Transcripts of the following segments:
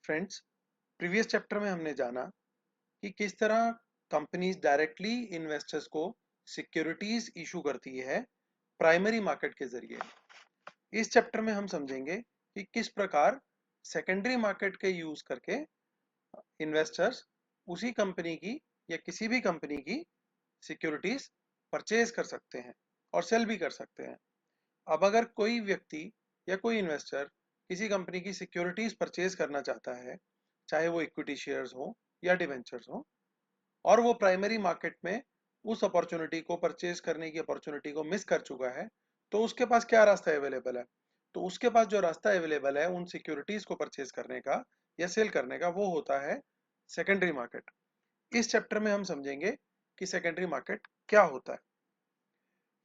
Friends, previous chapter में हमने जाना कि किस तरह कंपनीज डायरेक्टली इन्वेस्टर्स को सिक्योरिटीज इशू करती है प्राइमरी मार्केट के जरिए। इस चैप्टर में हम समझेंगे कि किस प्रकार सेकेंडरी मार्केट के यूज करके इन्वेस्टर्स उसी कंपनी की या किसी भी कंपनी की सिक्योरिटीज परचेज कर सकते हैं और सेल भी कर सकते हैं। अब अगर कोई व्यक्ति या कोई इन्वेस्टर किसी कंपनी की सिक्योरिटीज परचेज करना चाहता है, चाहे वो इक्विटी शेयर्स हो या डिवेंचर्स हो, और वो प्राइमरी मार्केट में उस अपॉर्चुनिटी को परचेज करने की अपॉर्चुनिटी को मिस कर चुका है, तो उसके पास क्या रास्ता अवेलेबल है? तो उसके पास जो रास्ता अवेलेबल है उन सिक्योरिटीज को परचेज करने का या सेल करने का, वो होता है सेकेंडरी मार्केट। इस चैप्टर में हम समझेंगे कि सेकेंडरी मार्केट क्या होता है।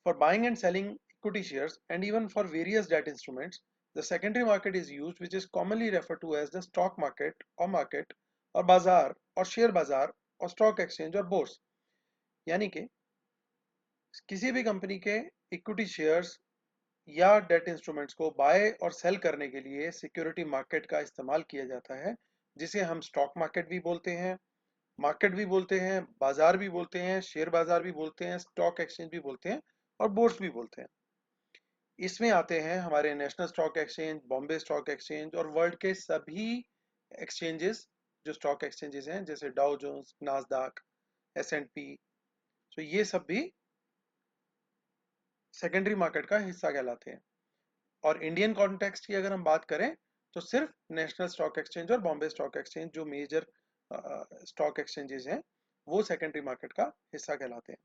For buying and selling equity shares and even for various debt instruments, the secondary market is used, which is commonly referred to as the stock market or बाजार और शेयर बाजार और स्टॉक एक्सचेंज और bourse. यानी कि किसी भी company के इक्विटी शेयर्स या डेट इंस्ट्रूमेंट्स को बाय और सेल करने के लिए सिक्योरिटी मार्केट का इस्तेमाल किया जाता है, जिसे हम स्टॉक मार्केट भी बोलते हैं, बाजार भी बोलते हैं, शेयर बाजार भी बोलते हैं, स्टॉक एक्सचेंज भी बोलते हैं और बोर्स भी बोलते हैं। इसमें आते हैं हमारे national stock exchange, Bombay stock exchange और वर्ल्ड के सभी एक्सचेंजेस जो स्टॉक एक्सचेंजेस हैं, जैसे डाउ जोन्स, नास्डाक, S&P। तो ये सब भी सेकेंडरी मार्केट का हिस्सा कहलाते हैं। और इंडियन कॉन्टेक्स्ट की अगर हम बात करें तो सिर्फ नेशनल स्टॉक एक्सचेंज और बॉम्बे स्टॉक एक्सचेंज, जो मेजर स्टॉक एक्सचेंजेस हैं, वो सेकेंडरी मार्केट का हिस्सा कहलाते हैं।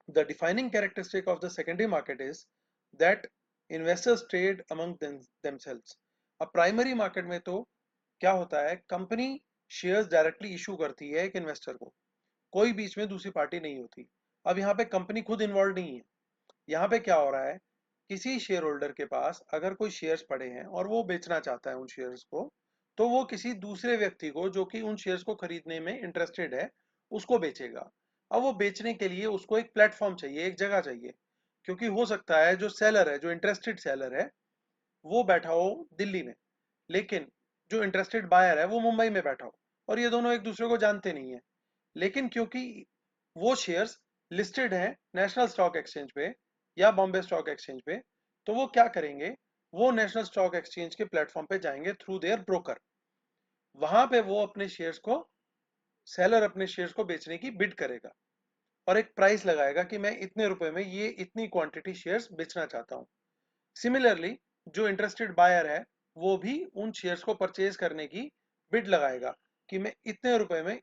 The defining characteristic of the secondary market is that investors trade among themselves. अब प्राइमरी मार्केट में तो क्या होता है, कंपनी शेयर्स डायरेक्टली इशू करती है एक इन्वेस्टर को, कोई बीच में दूसरी पार्टी नहीं होती। अब यहाँ पे कंपनी खुद इन्वॉल्व नहीं है। यहाँ पे क्या हो रहा है, किसी शेयर होल्डर के पास अगर कोई शेयर्स पड़े हैं और वो बेचना चाहता है उन शेयर्स को, तो वो किसी दूसरे व्यक्ति को जो कि उन शेयर्स को खरीदने में इंटरेस्टेड है, उसको बेचेगा। अब वो बेचने के लिए उसको एक प्लेटफॉर्म चाहिए, एक जगह चाहिए, क्योंकि हो सकता है जो सेलर है, जो इंटरेस्टेड सेलर है, वो बैठा हो दिल्ली में, लेकिन जो इंटरेस्टेड बायर है वो मुंबई में बैठा हो, और ये दोनों एक दूसरे को जानते नहीं है। लेकिन क्योंकि वो शेयर्स लिस्टेड हैं नेशनल स्टॉक एक्सचेंज पे या बॉम्बे स्टॉक एक्सचेंज पे, तो वो क्या करेंगे, वो नेशनल स्टॉक एक्सचेंज के प्लेटफॉर्म पे जाएंगे थ्रू देयर ब्रोकर। वहां पे वो अपने शेयर्स को, सेलर अपने शेयर्स को बेचने की बिड करेगा और एक प्राइस लगाएगा कि मैं इतने रुपए में ये इतनी क्वांटिटी शेयर्स बेचना चाहता हूँ। सिमिलरली जो इंटरेस्टेड बायर है, वो भी उन शेयर्स को परचेज करने की बिड लगाएगा कि मैं इतने रुपए में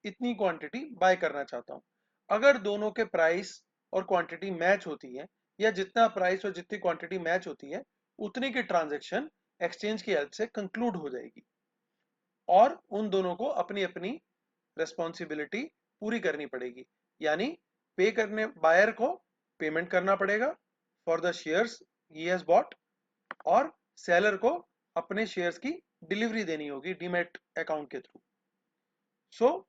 इतनी क्वांटिटी बाय करना चाहता हूँ। अगर दोनों के प्राइस और क्वांटिटी मैच होती है, या जितना प्राइस और जितनी क्वांटिटी मैच होती है, उतनी की ट्रांजैक्शन एक्सचेंज की हेल्प से कंक्लूड हो जाएगी और उन दोनों को अपनी अपनी रेस्पॉन्सिबिलिटी पूरी करनी पड़ेगी। यानी पे करने बायर को पेमेंट करना पड़ेगा for the shares he has bought, और सेलर को अपने शेयर्स की डिलीवरी देनी होगी डीमैट अकाउंट के through. So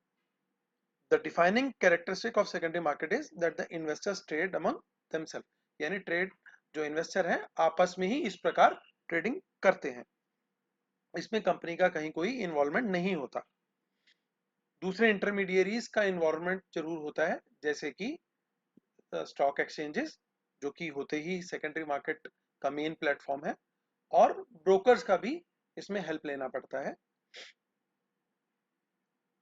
the defining characteristic of secondary market is that the investors trade among themself, यानी ट्रेड, जो इन्वेस्टर हैं आपस में ही इस प्रकार ट्रेडिंग करते हैं, इसमें कंपनी का कहीं कोई इन्वॉल्वमेंट नहीं होता। दूसरे इंटरमीडियरीज का इन्वॉल्वमेंट जरूर होता है, जैसे कि स्टॉक एक्सचेंजेस, जो कि होते ही सेकेंडरी मार्केट का मेन प्लेटफॉर्म है, और ब्रोकर्स का भी इसमें हेल्प लेना पड़ता है।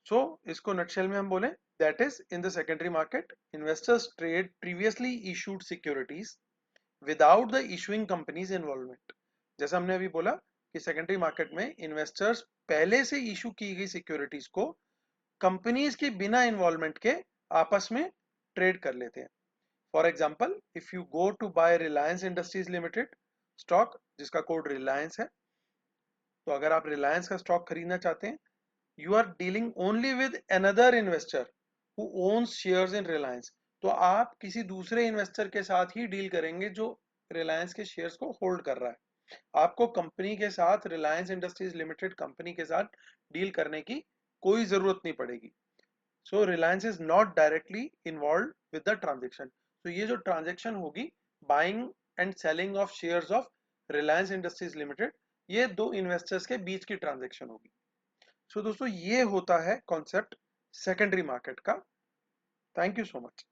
सो इसको नटशेल में हम बोले, that is in the secondary market investors trade previously issued securities without the issuing companies involvement. जैसा हमने अभी बोला कि सेकेंडरी मार्केट में इन्वेस्टर्स पहले से इशू की गई सिक्योरिटीज को कंपनीज के बिना इन्वॉल्वमेंट के आपस में ट्रेड कर लेते हैं। For example, if you go to buy Reliance industries limited stock, जिसका कोड रिलायंस है, तो अगर आप रिलायंस का स्टॉक खरीदना चाहते हैं, you are dealing only with another investor who owns shares in Reliance. तो आप किसी दूसरे इन्वेस्टर के साथ ही डील करेंगे जो रिलायंस के शेयर्स को होल्ड कर रहा है। आपको कंपनी के साथ, रिलायंस इंडस्ट्रीज लिमिटेड कंपनी के साथ डील करने की कोई जरूरत नहीं पड़ेगी। So Reliance is not directly involve with the transaction. तो ये जो ट्रांजेक्शन होगी, buying and selling of shares of Reliance industries Limited, ये दो इन्वेस्टर्स के बीच की ट्रांजेक्शन होगी। सो दोस्तों ये होता है कॉन्सेप्ट सेकेंडरी मार्केट का। Thank you so much.